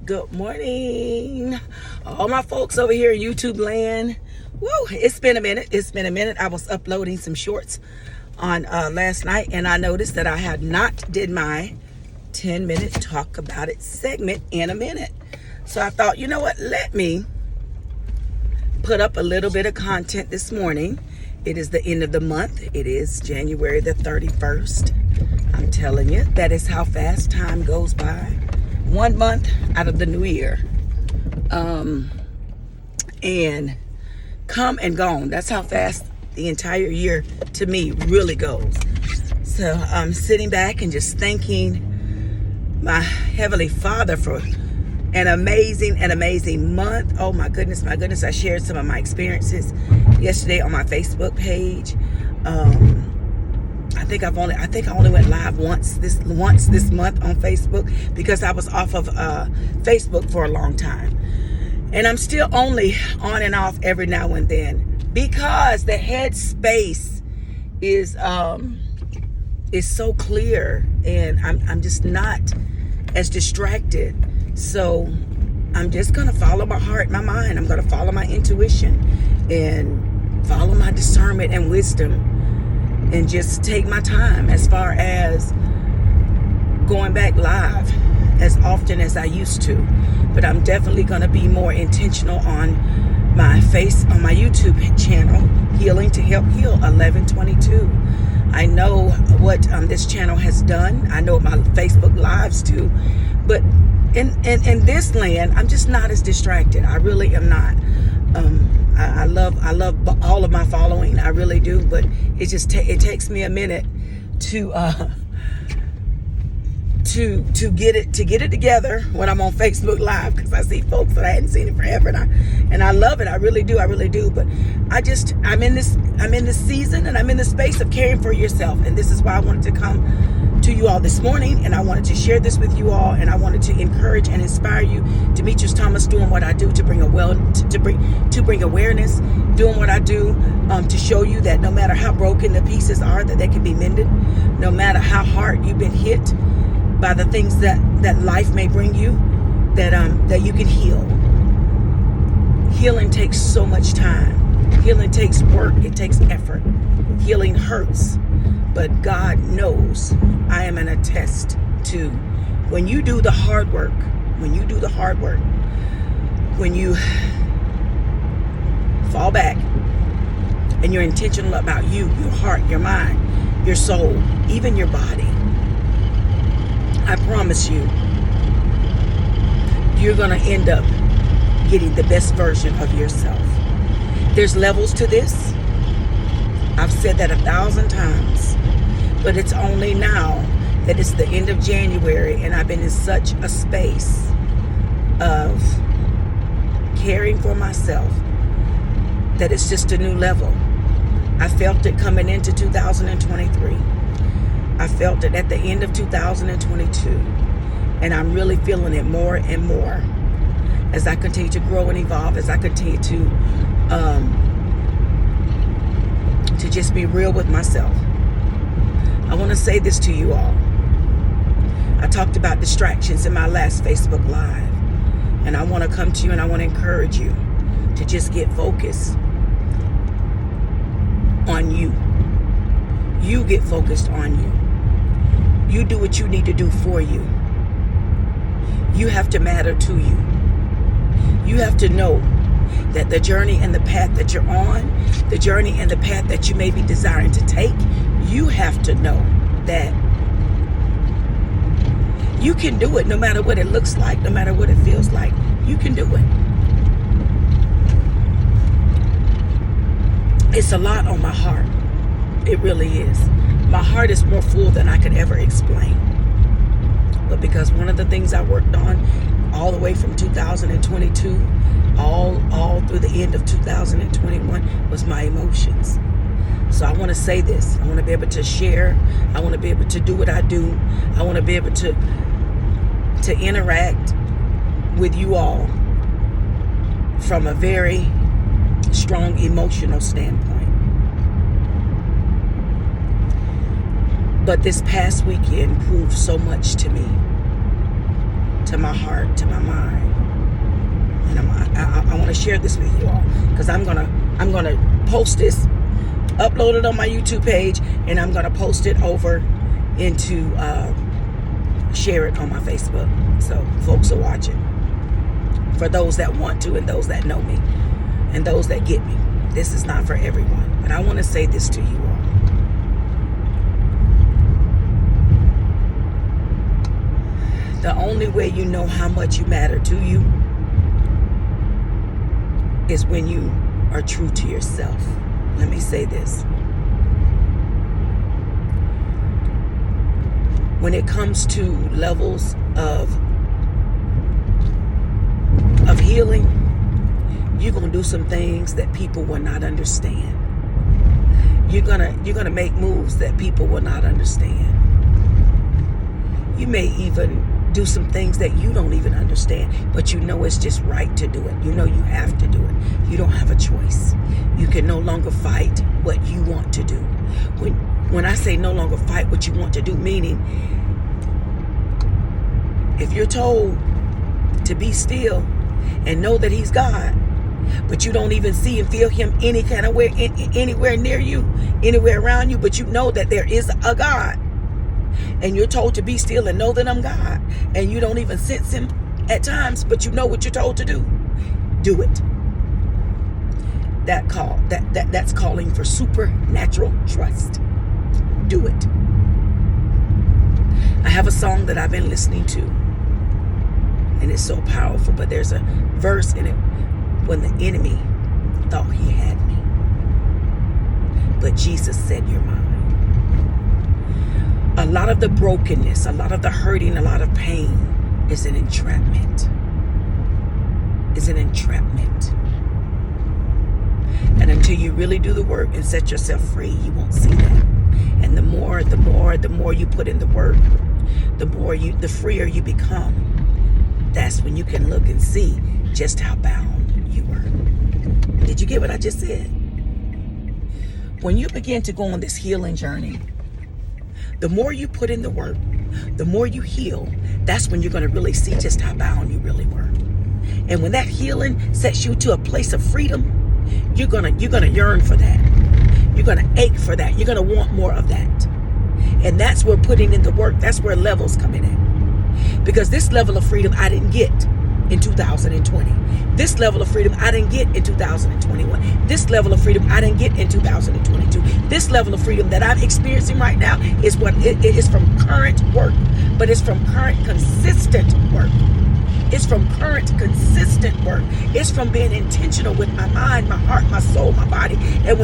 Good morning, all my folks over here in YouTube land. Woo, it's been a minute. I was uploading some shorts on last night, and I noticed that I had not did my 10-minute talk about it segment in a minute. So I thought, you know what, let me put up a little bit of content this morning. It is the end of the month. It is January the 31st. I'm telling you, that is how fast time goes by. 1 month out of the new year. And come and gone. That's how fast the entire year to me really goes. So I'm sitting back and just thanking my Heavenly Father for an amazing month. Oh my goodness. I shared some of my experiences yesterday on my Facebook page. I think I only went live once this month on Facebook because I was off of Facebook for a long time. And I'm still only on and off every now and then because the headspace is so clear, and I'm just not as distracted. So I'm just gonna follow my heart, my mind. I'm gonna follow my intuition and follow my discernment and wisdom, and just take my time as far as going back live as often as I used to. But I'm definitely going to be more intentional on my YouTube channel, Healing to Help Heal 1122. I know what this channel has done. I know what my Facebook lives do. But in this land, I'm just not as distracted. I really am not. I love all of my following. I really do, but it just it takes me a minute to get it together when I'm on Facebook Live, because I see folks that I hadn't seen in forever, and I love it. I really do. But I'm in this season, and I'm in the space of caring for yourself, and this is why I wanted to come to you all this morning, and I wanted to share this with you all, and I wanted to encourage and inspire you. Demetrius Thomas, doing what I do to bring bring awareness, doing what I do to show you that no matter how broken the pieces are, that they can be mended. No matter how hard you've been hit by the things that life may bring you, that you can heal. Healing takes so much time. Healing takes work. It takes effort. Healing hurts. But God knows, I am an attest to, when you do the hard work, when you fall back and you're intentional about you, your heart, your mind, your soul, even your body, I promise you, you're going to end up getting the best version of yourself. There's levels to this. I've said that 1,000 times. But it's only now that it's the end of January, and I've been in such a space of caring for myself that it's just a new level. I felt it coming into 2023. I felt it at the end of 2022. And I'm really feeling it more and more as I continue to grow and evolve, as I continue to just be real with myself. I want to say this to you all. I talked about distractions in my last Facebook Live. And I want to come to you and I want to encourage you to just get focused on you. You get focused on you. You do what you need to do for you. You have to matter to you. You have to know that the journey and the path that you're on, the journey and the path that you may be desiring to take, you have to know that you can do it no matter what it looks like, no matter what it feels like. You can do it. It's a lot on my heart. It really is. My heart is more full than I could ever explain. But because one of the things I worked on all the way from 2022, all through the end of 2021, was my emotions. So I want to say this. I want to be able to share. I want to be able to do what I do. I want to be able to interact with you all from a very strong emotional standpoint. But this past weekend proved so much to me. to my heart, to my mind. And I want to share this with you all, because I'm gonna post this, upload it on my YouTube page, and I'm gonna post it over into share it on my Facebook, so folks are watching. For those that want to, and those that know me, and those that get me. This is not for everyone, but I want to say this to you all. The only way you know how much you matter to you is when you are true to yourself. Let me say this. When it comes to levels of healing, you're gonna do some things that people will not understand. You're gonna make moves that people will not understand. You may even do some things that you don't even understand, but you know it's just right to do it. You know you have to do it. You don't have a choice. You can no longer fight what you want to do. When I say no longer fight what you want to do, meaning if you're told to be still and know that he's God, but you don't even see and feel him any kind of way, anywhere near you, anywhere around you, but you know that there is a God, and you're told to be still and know that I'm God, and you don't even sense him at times, but you know what you're told to do it. That's calling for supernatural trust. Do it. I have a song that I've been listening to, and it's so powerful, but there's a verse in it: when the enemy thought he had me, but Jesus said, you're mine. A lot of the brokenness, a lot of the hurting, a lot of pain is an entrapment. Is an entrapment. And until you really do the work and set yourself free, you won't see that. And the more you put in the work, the freer you become. That's when you can look and see just how bound you were. Did you get what I just said? When you begin to go on this healing journey, the more you put in the work, the more you heal, that's when you're going to really see just how bound you really were. And when that healing sets you to a place of freedom, you're gonna yearn for that. You're gonna ache for that. You're gonna want more of that. And that's where putting in the work, that's where levels come in at. Because this level of freedom I didn't get in 2020. This level of freedom I didn't get in 2021. This level of freedom I didn't get in 2022. This level of freedom that I'm experiencing right now is it is from current work, but it's from current consistent work. It's from current consistent work. It's from being intentional with my mind, my heart, my soul, my body. And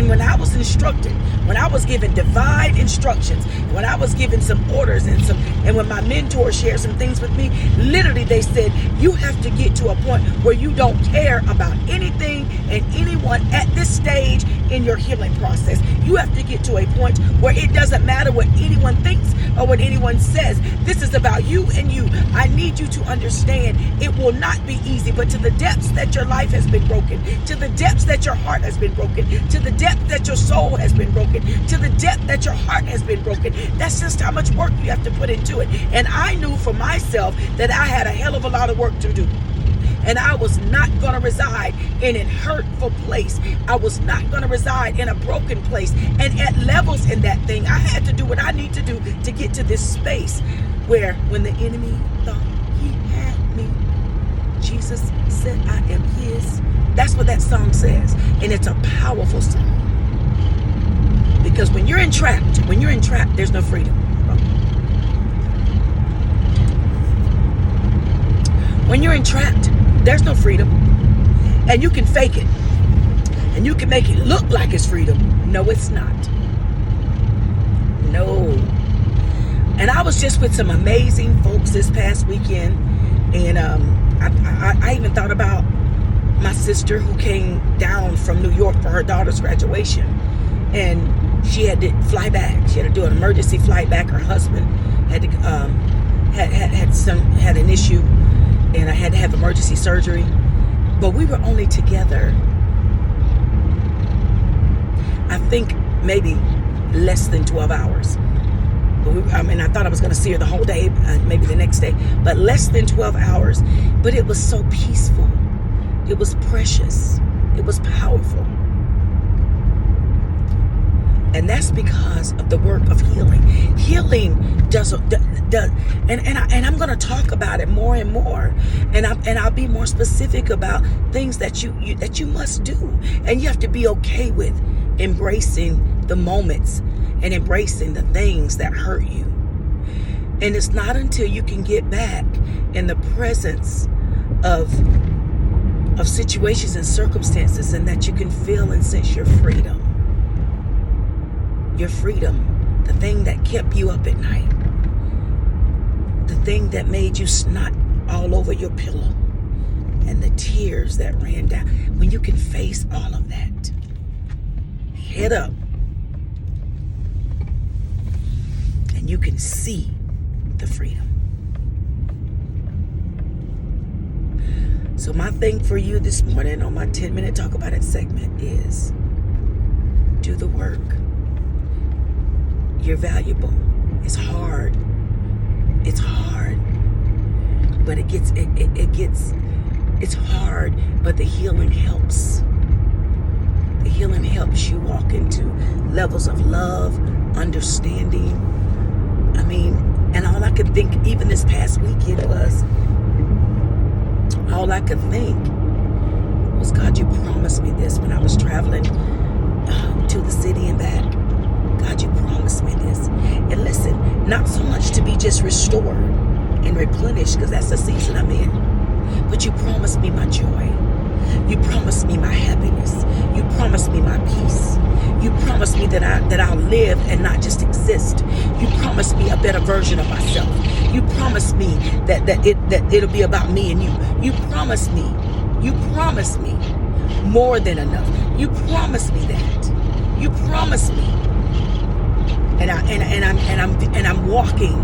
when I was instructed, when I was given divine instructions, when I was given some orders and when my mentor shared some things with me, literally they said, you have to get to a point where you don't care about anything and anyone at this stage in your healing process. You have to get to a point where it doesn't matter what anyone thinks or what anyone says. This is about you and you. I need you to understand it will not be easy, but to the depths that your life has been broken, to the depths that your heart has been broken, to the depth that your soul has been broken, to the depth that your heart has been broken, that's just how much work you have to put into it. And I knew for myself that I had a hell of a lot of work to do. And I was not going to reside in a hurtful place. I was not going to reside in a broken place. And at levels in that thing, I had to do what I need to do to get to this space where when the enemy thought he had me, Jesus said, I am his. That's what that song says. And it's a powerful song. Because when you're entrapped, there's no freedom. When you're entrapped, there's no freedom. And you can fake it. And you can make it look like it's freedom. No, it's not. No. And I was just with some amazing folks this past weekend. And I even thought about my sister who came down from New York for her daughter's graduation. And she had to fly back. She had to do an emergency flight back. Her husband had to, had an issue. And I had to have emergency surgery. But we were only together, I think maybe less than 12 hours. But I thought I was going to see her the whole day, maybe the next day, but less than 12 hours. But it was so peaceful. It was precious. It was powerful. And that's because of the work of healing. Healing does, and I'm going to talk about it more and more, and I'll be more specific about things that you must do, and you have to be okay with embracing the moments and embracing the things that hurt you. And it's not until you can get back in the presence of situations and circumstances, and that you can feel and sense your freedom. Your freedom, the thing that kept you up at night, the thing that made you snot all over your pillow, and the tears that ran down. When you can face all of that, head up, and you can see the freedom. So my thing for you this morning on my 10-minute Talk About It segment is do the work. You're valuable. It's hard. It's hard. But it's hard, but the healing helps. The healing helps you walk into levels of love, understanding. I mean, and all I could think, even this past weekend, all I could think was, God, you promised me this when I was traveling to the city and back. God, you promised me this. And listen, not so much to be just restored and replenished, because that's the season I'm in, but you promised me my joy. You promised me my happiness. You promised me my peace. You promised me that I'll live and not just exist. You promised me a better version of myself. You promised me that it'll be about me and you. You promised me. You promised me more than enough. You promised me that. You promised me. And I'm walking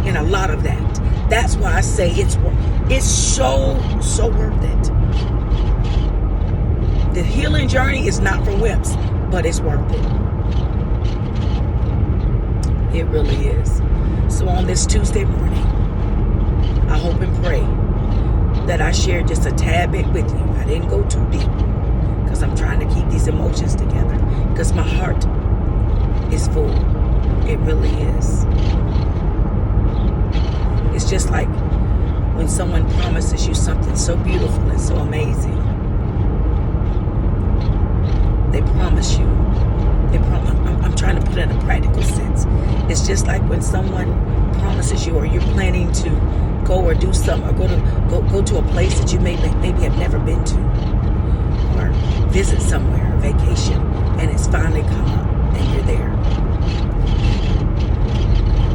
in a lot of that. That's why I say it's so worth it. The healing journey is not for wimps, but it's worth it. It really is. So on this Tuesday morning, I hope and pray that I shared just a tad bit with you. I didn't go too deep, because I'm trying to keep these emotions together, because my heart is full. It really is. It's just like when someone promises you something so beautiful and so amazing. They promise you. I'm trying to put it in a practical sense. It's just like when someone promises you, or you're planning to go or do something, or go to a place that you maybe have never been to, or visit somewhere, vacation, and it's finally come up and you're there.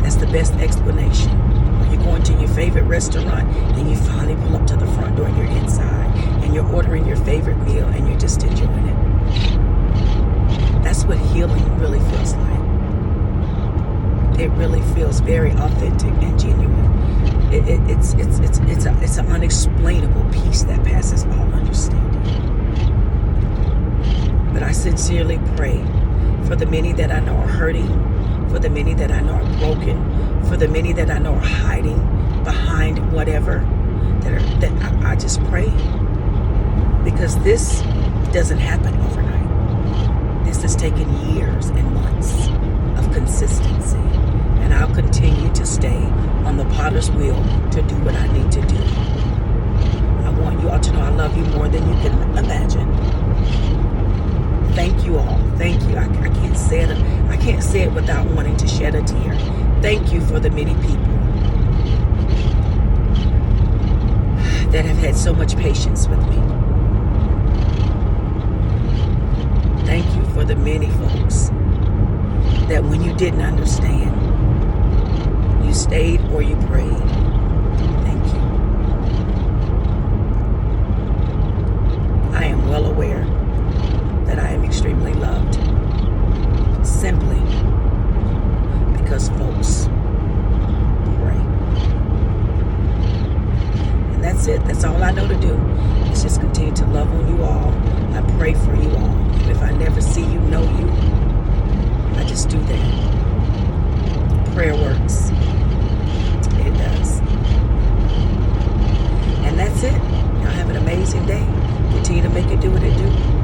That's the best explanation. Or you're going to your favorite restaurant and you finally pull up to the front door and you're inside and you're ordering your favorite meal and you're just enjoying it. That's what healing really feels like. It really feels very authentic and genuine. It's an unexplainable peace that passes all understanding. But I sincerely pray for the many that I know are hurting, for the many that I know are broken, for the many that I know are hiding behind whatever, that I just pray. Because this doesn't happen overnight. This has taken years and months of consistency. And I'll continue to stay on the potter's wheel to do what I need to do. I want you all to know I love you more than you can imagine. Thank you all. Thank you. I can't say it. I can't say it without wanting to shed a tear. Thank you for the many people that have had so much patience with me. Thank you for the many folks that when you didn't understand, you stayed or you prayed. Thank you. I am well aware that I am extremely loved, simply because folks pray. And that's it. That's all I know to do, is just continue to love on you all. I pray for you all. If I never see you, know you, I just do that. prayer works. It does. And that's it. Y'all have an amazing day. Continue to make it do what it do.